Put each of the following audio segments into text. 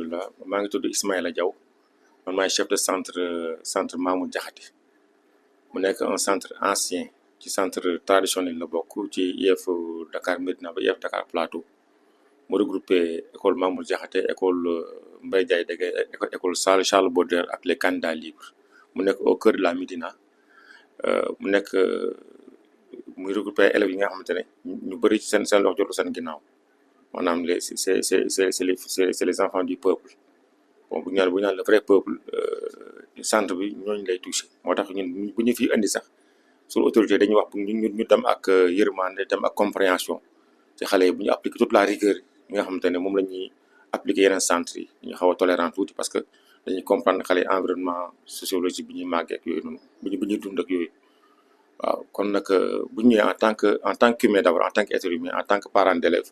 alhamdulilah maa ngi tudd Ismaïla Diaw man maay chef de centre Mamour Diakhaté mu nekk un centre ancien ci centre traditionnel la bokk ci IEF Dakar Médina ba IEF Dakar Plateau mu regroupé école Mamour Diakhaté école Mbaye Diaye Degué école Charles Baudelaire ak les candidats libres mu nekk au cœur de la Médina mu nekk muy regroupé élèves yi nga xamante ne ñu bëri ci seen loxo jotu seen ginnaaw maanaam c'est les enfants du peuple bon bu ñu naan le vrai peuple centre bi ñooñu lay touché moo tax ñun bu ñu fi indi sax suñu autorité dañuy wax ñu dem ak yërmande dem ak compréhension ci xale yi bu ñu appliquer toute la rigueur yi nga xamante ne moom la ñuy appliquer yeneen centre yi ñu xaw a tolérant tuuti parce que dañuy comprendre xale yi environnement sociologique bi ñuy màggee ak yooyu noonu bu ñuy dund ak yooyu waaw kon nag bu ñu ñëwee en tant qu'humain d'abord en tant qu'être humain en tant que parent d'élève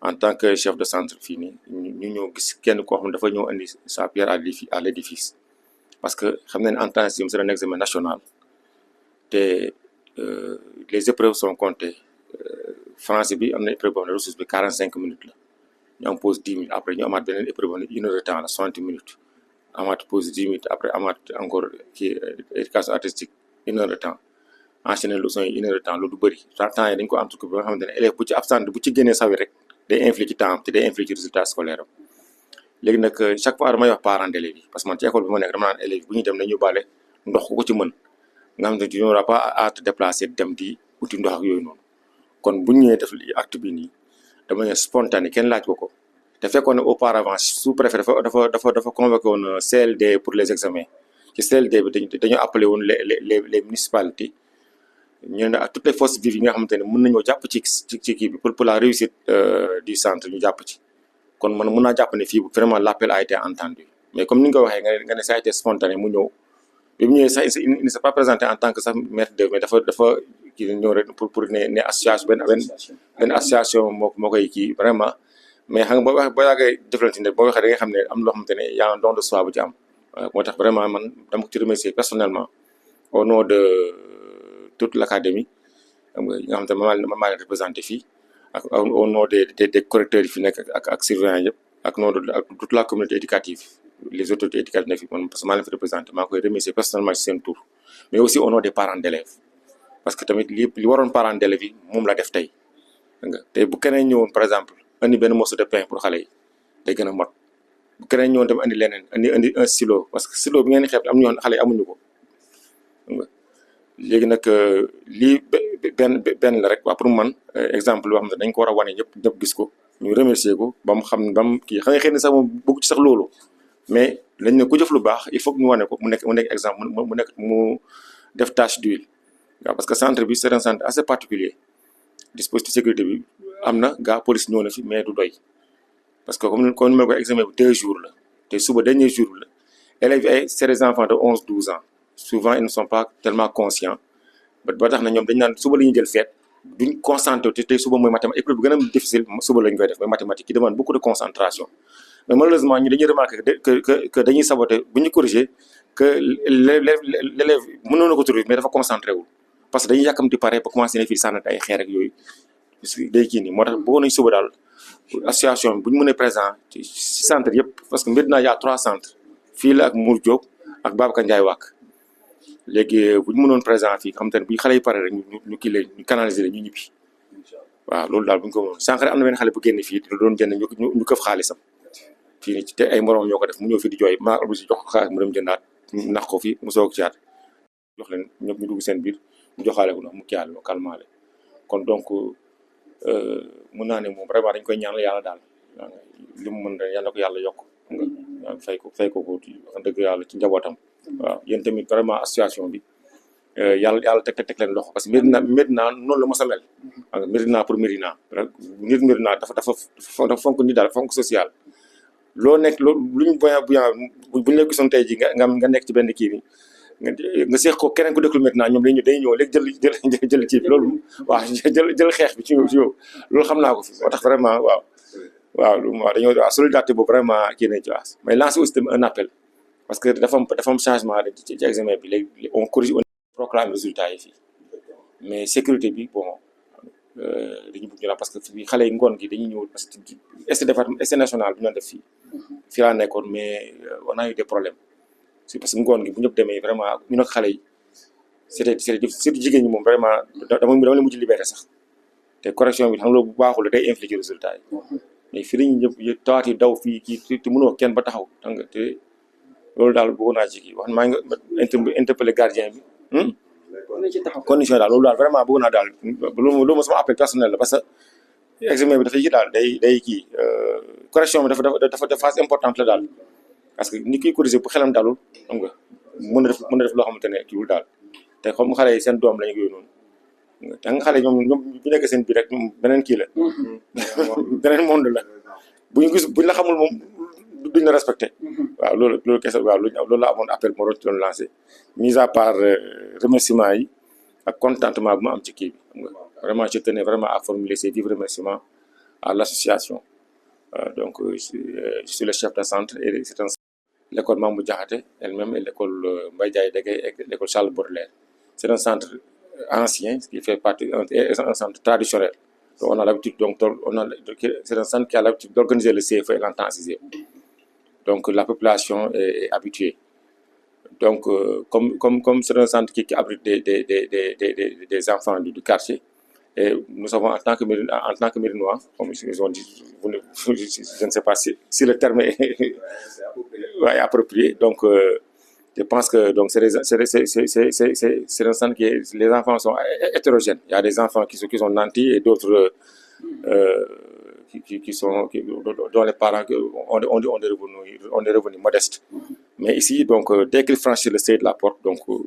en tant que chef de centre fii nii ñu ñëw gis kenn koo xam ne dafa ñëw indi sa pierre à l'édifice parce que xam nañ en tant que c'est un examen national te les épreuves sont comptées français bi am na épreuve boo xam ne ressource bi 45 minutes la ñu am pause 10 minutes après ñu amaat beneen épreuve boo xam ne 1 heure de temps la 60 minutes amaat pause 10 minutes après amaat encore kii éducation artistique 1 heure de temps enchaîner leçon yi 1 heure de temps loolu du bëri temps yi dañ ko entrecoupé ba nga xamante ne élève bu ci absent bu ci génnee sawi rek day infliger ci temps te day infliger ci résultat scolaire am léegi nag chaque fois damay wax parents d'élèves yi parce que man ci école bi ma nekk dama naan élèves bu ñuy dem nañu bàle ndox ku ko ci mën nga xam ne tu n'auras pas à te déplacer dem di uti ndox ak yooyu noonu kon bu ñu ñëwee def acte bi nii dama ne spontané kenn laaj ko te fekkoon ne auparavant sous-préfet dafa convoqué woon CLD pour les examens ci CLD bi dañoo appelé woon les municipalités ñu ne ak toutes les forces vives yi nga xamante ne mën nañoo jàpp ci kii bi pour la réussite du centre ñu jàpp ci kon man mën naa jàpp ne fii vraiment l'appel a été entendu mais comme ni nga ko waxee nga ne ça a été spontané mu ñëw bi mu ñëwee sax il ne s'est pas présenté en tant que sax maître d'œuvre mais dafa kii ñëw rek pour ne association benn association moo koy kii vraiment mais xam nga boo yàggee jëflante ne boo waxee da nga xam ne am loo xamante ne y a un don de soi bu ci am moo tax vraiment man dama ko ci remercier personnellement au nom de toute l'académie xam nga xamante ne maa leen représenté fii ak au nom des correcteurs yi fi nekk ak surveillants yëpp ak nom de toute la communauté éducative les autorités éducatives nekk fi man parce que maa leen fi représenté maa koy remercier personnellement ci seen tour mais aussi au nom des parents d'élèves parce que tamit li waroon parents d'élèves yi moom la def tey nga tey bu keneen ñëwoon par exemple andi benn morceau de pain pour xale yi day gën a mot bu keneen ñëwoon tam andi leneen andi un stylo parce que stylo bi ngeen xeeb am ñoo xale yi amuñu ko nga léegi nag lii benn la rek waa pour man exemple boo xam ne dañ ko war a wane ñëpp gis ko ñu remercier ko ba mu xam kii xam nga xëy na sax moom bëgg ci sax loolu mais lañ ne ku jëf lu baax il faut que ñu wane ko mu nekk exemple mu def tâche d'huile waaw parce que centre bi c'est un centre assez particulier dispositif sécurité bi am na gaa police ñëw na fi mais du doy parce que comme ni ma ko examen bi 2 jours la te suba dernier jour la élèves yi c'est des enfants de 11-12 ans souvent ils ne sont pas tellement conscients ba tax na ñoom dañ naan suba la ñuy jël feet duñ concentré te tey suba mooy mathématique épreuve bi gën a difficile suba lañ koy def mooy mathématique qui demande beaucoup de concentration mais malheureusement ñu dañuy remarquer que dañuy saboter bu ñu corriger que l'élève mënoon na ko trouver mais dafa concentré wul parce que dañuy yàkkamti pare ba commencé ne fii sànnate ay xeer ak yooyu day kii nii moo tax bëggoon nañ suba daal association bi bu ñu mënee présent ci centre yëpp parce que Médina y a 3 centres fii la ak Mour Diop ak Babacar Ndiaye Wàkk léegi bu ñu mënoon présent fii xam te ne bu xale yi pare rek ñu kii leen ñu canaliser leen ñu ñibbi waaw loolu daal bu ñu ko mënoon sànq rek am na benn xale bu génn fii da doon jënd ñu këf xaalisam fii nii te ay moroom ñoo ko def mu ñëw fii di jooy maa obligé jox ko xaalis mu dem jëndaat nax ko fii mu soog ci yaat jox leen ñëpp ñu dugg seen biir mu joxaale ko ndox mu kiyaale ko calmale kon donc mën naa ne moom vraiment dañ koy ñaanal yàlla daal li mu mën yàlla ko yàlla yokk nga fay ko wax dëgg yàlla ci njabootam waaw yéen tamit vraiment association bi yàlla teg leen loxo parce que Médina noonu la mos a mel Médina pour Médina nit Médina dafa fonk nit daal fonk social loo nekk luñ buñ la gisoon tey ji nga nekk ci benn kii bi nga seex ko keneen ku dëkkul Médina ñoom day ñëw léegi jël kii bi loolu waaw jël xeex bi ci yow loolu xam naa ko fi moo tax vraiment waaw dañoo solidarité boobu vraiment kii nañ ci waas mais lancer aussi un appel parce que dafa am changement ci examen bi léegi on corrige on proclame résultat yi fii mais sécurité bi bon dañu bëgg ñu la parce que fii xale yi ngoon gi dañuy ñëw parce que essai national bi ñu def fii fii laa nekkoon mais on a eu des problèmes c'est parce que ngoon gi bu ñëpp demee vraiment ñu nag xale yi c'était surtout jigéen ñi moom vraiment dama leen mujj libéré sax te correction bi xam nga loolu bu baaxul day infliquer résultat yi mais fii la ñuy ñëpp tawaat yi daw fii kii te mënoo kenn ba taxaw xam nga te loolu daal bëggoon naa ci kii wax maa ngi interpellé gardien bi. condition daal loolu daal vraiment bëggoon naa daal loolu sama appel personnel la parce que examen bi dafay kii daal day kii correction bi dafa phase importante la daal parce que ni kiy corriger bu xelam dalul xam nga mën na def loo xamante ne kiiwul daal te comme xale yi seen doom lañu yooyu noonu te nga xale ñoom bu nekk seen biir rek beneen kii la beneen monde la buñ la xamul moom duñ la respecté waaw loolu kese waaw loolu la amoon appel moo doon lancé mis à part remerciement yi ak contentement bu ma am ci kii bi xam nga vraiment je tenais vraiment à formuler ces vifs remerciements à l'association donc je suis le chef de centre et c'est l'école Mamou Diakhaté elle-même et l'école Mbaye Ndiaye Degueye et l'école Charles Baudelaire c'est un centre ancien qui fait partie un centre traditionnel donc on a l'habitude c'est un centre qui a l'habitude d'organiser le CFE et l'entrée en sixième donc la population est habituée donc comme c'est un centre qui abrite des enfants du quartier et nous savons en tant que Médinois comme ils ont dit je ne sais pas si le terme est approprié donc je pense que donc c'est un centre les enfants sont hétérogènes. Il y a des enfants qui sont nantis et d'autres dont les parents ont des revenus modestes. Mais ici, donc, dès qu'ils franchissent le seuil de la porte,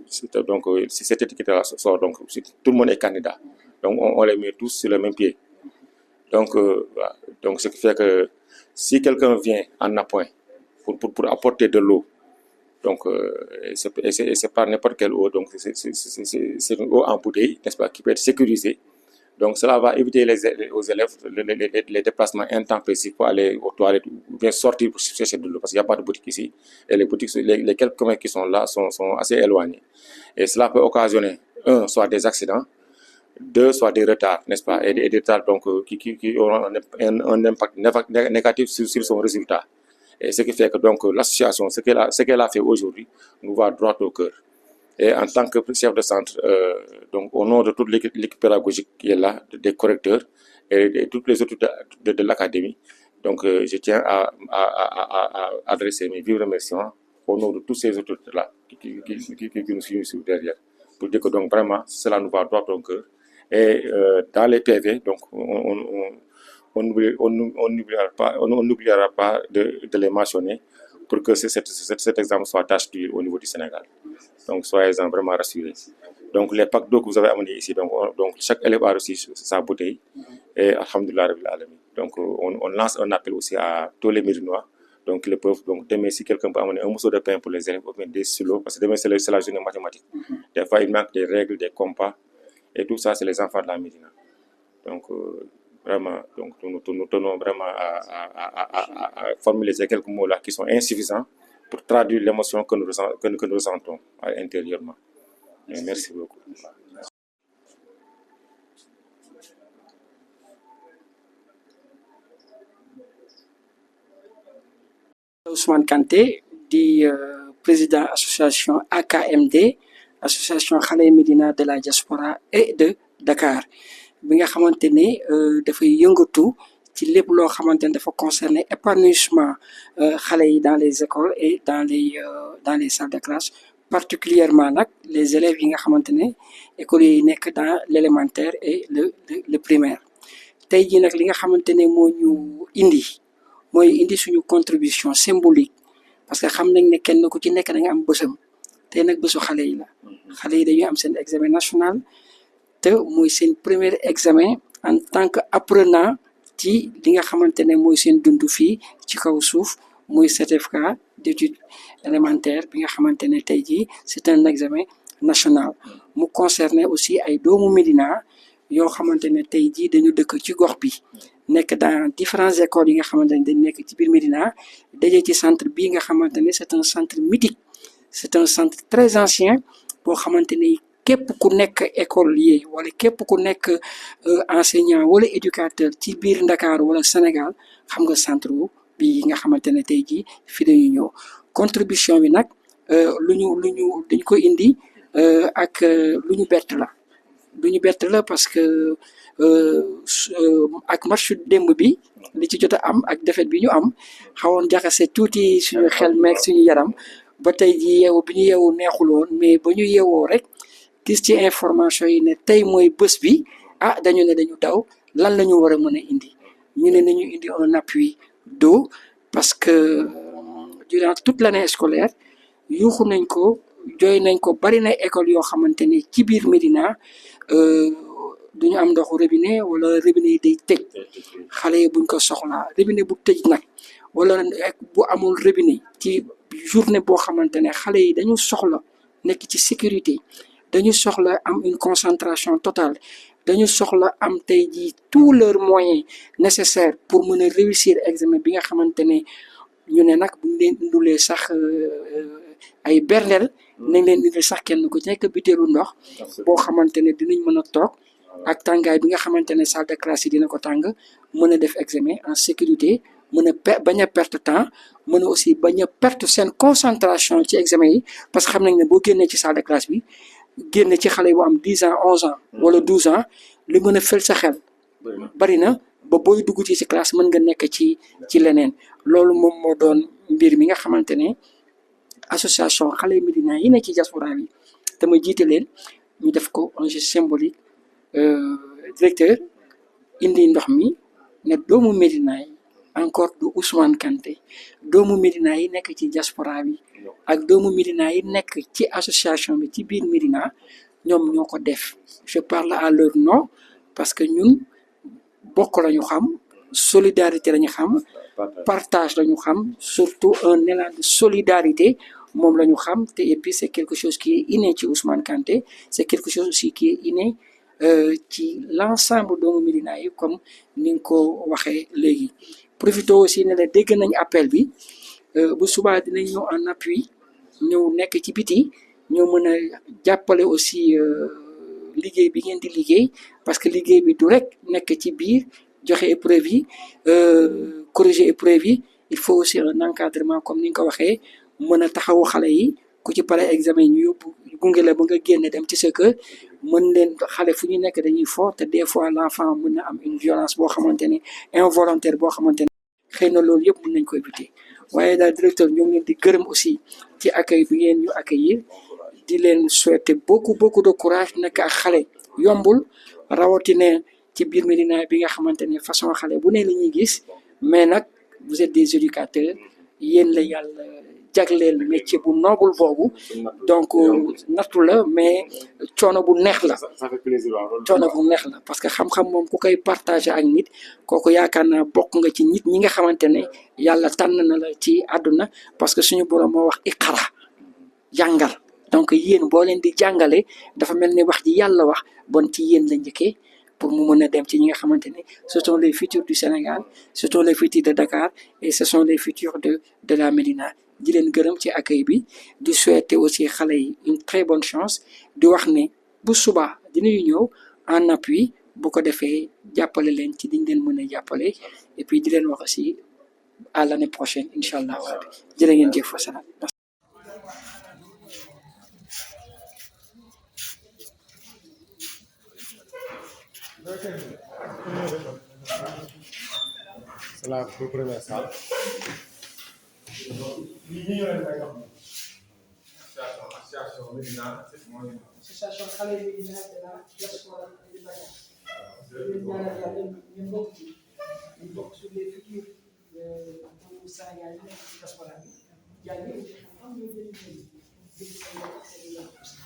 si cette étiquette-là sort, donc tout le monde est candidat. Donc on les met tous sur le même pied. Donc, voilà. Donc ce qui fait que si quelqu'un vient en appoint pour apporter de l'eau, donc c'est pas n'importe quelle eau, donc c'est une eau en bouteille, n'est-ce pas, qui peut être sécurisée. Donc cela va éviter aux élèves les déplacements intempestifs pour aller aux toilettes ou bien sortir pour chercher de l'eau, parce qu'il n'y a pas de boutique ici. Et les boutiques, les quelques commerces qui sont là sont assez éloignés. Et cela peut occasionner, soit des accidents, deux, soit des retards, n'est-ce pas, et des retards donc, qui auront un impact négatif sur son résultat. Et ce qui fait que donc l'association, ce qu'elle a fait aujourd'hui, nous va droit au cœur. Et en tant que chef de centre, donc au nom de toute l'équipe pédagogique qui est là, des correcteurs et toutes les autres de l'académie, donc je tiens à adresser mes vifs remerciements au nom de tous ces autres-là qui nous suivent derrière. Pour dire que donc vraiment, cela nous va droit au cœur. Et dans les PV, donc on n'oubliera pas de les mentionner pour que cet exemple soit tâche d'huile au niveau du Sénégal. Donc soyez-en vraiment rassurés. Donc les packs d'eau que vous avez amenés ici, donc chaque élève a reçu sa bouteille. Et alhamdoulilah rabbil alamin. Donc on lance un appel aussi à tous les Médinois. Donc ils peuvent, donc demain si quelqu'un peut amener un morceau de pain pour les élèves, ou bien des stylos, parce que demain c'est la journée mathématique. Des fois il manque des règles, des compas, et tout ça c'est les enfants de la Médina. Donc vraiment, donc nous tenons vraiment à formuler ces quelques mots-là qui sont insuffisants pour traduire l'émotion que nous ressentons intérieurement. Et merci beaucoup. Ousmane Kanté, président association AKMD, association Xalé Médina de la diaspora et de Dakar. Bi nga xamante ne dafay yëngatu ci lépp loo xamante ne dafa concerner épanouissement xale yi dans les écoles et dans les salles de classe, particulièrement nag les élèves yi nga xamante ne écoles yi nekk dans l'élémentaire et le primaire. Tey jii nag li nga xamante ne moo ñu indi suñu contribution symbolique, parce que xam nañ ne kenn ku ci nekk da nga am bësam. Tey nag bésu xale yi la xale yi dañuy am seen examen national te mooy seen premier examen en tant que apprenant ci li nga xamante ne mooy seen dund fii ci kaw suuf, muy certificat d'études élémentaires bi nga xamante ne tey jii c'est un examen national. Mu concerné aussi ay doomu Médina yoo xamante ne tey jii dañu dëkk ci gox bi, nekk dans différentes écoles yi nga xamante ne dañ nekk ci biir Médina, daje ci centre bii nga xamante ne c'est un centre mythique, c'est un centre très ancien boo xamante ne képp ku nekk écolier wala képp ku nekk enseignant wala éducateur ci biir Dakar wala Sénégal xam nga centre wu bi nga xamante ne tey jii fii dañu ñëw contribution bi nag lu ñu dañ ko indi ak lu ñu bett la parce que ak match démb bi li ci jot a am ak défaite bi ñu am xawoon jaxase tuuti suñu xel meeg suñu yaram ba tey jii yeewu bi ñu yeewu neexul woon mais ba ñu yeewoo rek gis ci information yi ne tey mooy bés bi dañu ne dañu daw lan la ñu war a mën a indi ñu ne nañu indi un appui d'eau parce que durant toute l'année scolaire yuuxu nañ ko jooy nañ ko bari na école yoo xamante ne ci biir Médina duñu am ndoxu robinet wala robinet yi day tëj xale yi buñ ko soxlaa robinet bu tëj nag wala bu amul robinet ci journée boo xamante ne xale yi dañu soxla nekk ci sécurité dañu soxla am une concentration totale dañu soxla am tey jii tous leurs moyens nécessaires pour mën a réussir examen bi nga xamante ne ñu ne nag buñ leen indulee sax ay berndeel nañ leen indil sax kenn ku ci nekk butéelu ndox boo xamante ne dinañ mën a toog ak tàngaay bi nga xamante ne salle de classe yi dina ko tàng mën a def examen en sécurité mën a bañ a perte temps mën a aussi bañ a perte seen concentration ci examen yi parce que xam nañ ne boo génnee ci salle de classe bi génne ci xale bu am 10 ans 11 ans wala 12 ans li mën a fel sa xel bari na ba booy dugg ci classe mën nga nekk ci leneen loolu moom moo doon mbir mi nga xamante ne association xale Médina yi ne ci diaspora bi te ma jiite leen ñu def ko un geste symbolique directeur indi ndox mi ne doomu Médina yi encore du Ousmane Kanté doomu Médina yi nekk ci diaspora bi ak doomu Médina yi nekk ci association bi ci biir Médina ñoom ñoo ko def je parle à leur nom parce que ñun bokk lañu xam solidarité lañu xam partage lañu xam surtout un élan de solidarité moom lañu xam te et puis c'est quelque chose qui est inné ci Ousmane Kanté c'est quelque chose aussi qui est inné ci l'ensemble doomu Médina yi comme ni nga ko waxee léegi profité aussi ne la dégg nañ appel bi bu subaa dinañ ñëw en appui ñëw nekk ci biti ñoo mën a jàppale aussi liggéey bi ngeen di liggéey parce que liggéey bi du rek nekk ci biir joxe épreuve yi corriger épreuve yi il faut aussi un encadrement comme ni nga ko waxee mën a taxawu xale yi ku ci pare examen ñu yóbbu gunge la ba nga génne dem ci sa kër mën leen xale fu ñu nekk dañuy fo te des fois l'enfant mën na am une violence boo xamante ne involontaire boo xamante ne xëy na loolu yëpp mën nañ ko éviter waaye daal directeur ñoo ngi leen di gërëm aussi ci accueil bi ngeen ñu accueillir di leen souhaiter beaucoup de courage nekk ak xale yombul rawatina ci biir Médina bi nga xamante ne façon xale bu ne la ñuy gis mais nag vous êtes des éducateurs yéen la yàlla jagleel métier bu noble boobu donc nattu la mais coono bu neex la coono bu neex la parce que xam-xam moom ku koy partager ak nit kooku yaakaar naa bokk nga ci nit ñi nga xamante ne yàlla tànn na la ci àdduna parce que suñu borom moo wax iqara jàngal donc yéen boo leen di jàngale dafa mel ni wax ji yàlla wax bon ci yéen la njëkkee pour mu mën a dem ci ñi nga xamante ne ce sont les futurs du Sénégal ce sont les futurs de Dakar et ce sont les futurs de la Médina di leen gërëm ci accueil bi di souhaiter aussi xale yi une très bonne chance di wax ne bu subaa dinañu ñëw en appui bu ko defee jàppale leen ci diñ leen mën a jàppale et puis di leen wax aussi à l'année prochaine incha allah jërë ngeen jëf wasalaam. C'est la première salle. Association Médina association xale Médina de la diaspora de Dakar. ñu ñaanal yàlla ñu bokk ci ñu bokk sur les futurs doomu Sénégal yi nekk ci diaspora bi jàng yi xam-xam ñu jëriñ leen jëriñ seen bopp seen yoon aussi.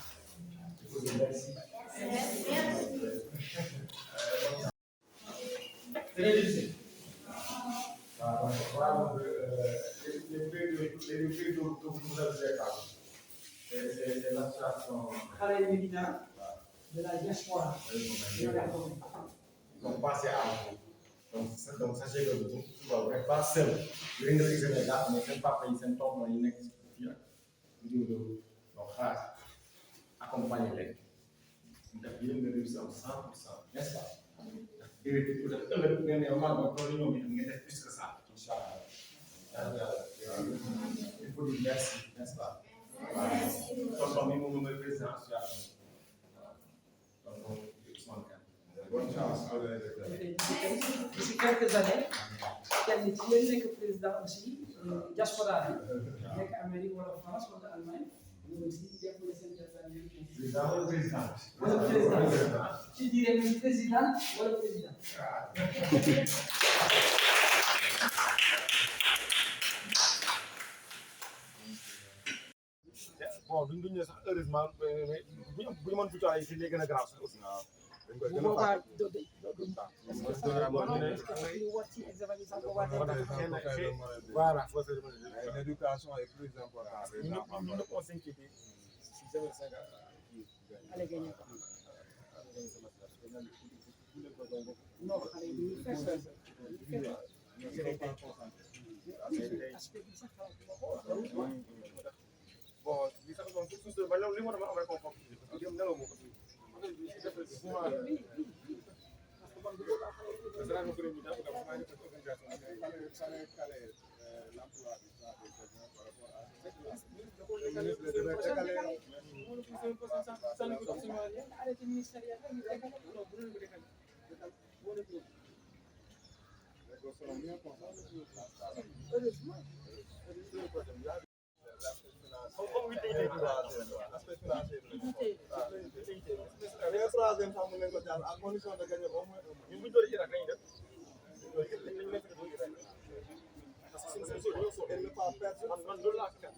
C'est l'association xale Médina de la diaspora. Donc, passez à vous. Donc, sachez que vous n'êtes pas seul. Vous êtes au Sénégal, mais ce n'est pas pays, c'est un temps où il y a donc, accompagnez-les. Vous avez réussi à 100%, n'est-ce pas? Et vous avez plus que ça, Inch'Allah. il faut dire merci, n'est-ce pas? Tonton bi moom mooy président association. Donc Ousmane Kane. Bonne chance. D'ici quelques années kenn ci yéen nekk président aussi diaspora bi nekk Amérique wala France wala Allemagne ñoom aussi jàppale seen diaspora Président wala président. wala président ci dirais même président wala président. Bon duñ ñëw sax heureusement bu ñu mën tutoyer ci léegi gën a grave aussi. dañ koy bu gën a boobaa fàtte. Voilà. L'éducation est plus importante. Nous ne pensons s'inquiéter si jamais ça allez gagner non xale yi duñu fekk aspect bi sax bon li sax bon tout ba li mo dama am rek confort dem nelaw mo ko troisième fois mu ne ko jàll à condition de gagner au moins ñu bu doori Irak dañuy def dañu nekk do Irak parce que c'est sûr et ne pas perdre man loolu laa kat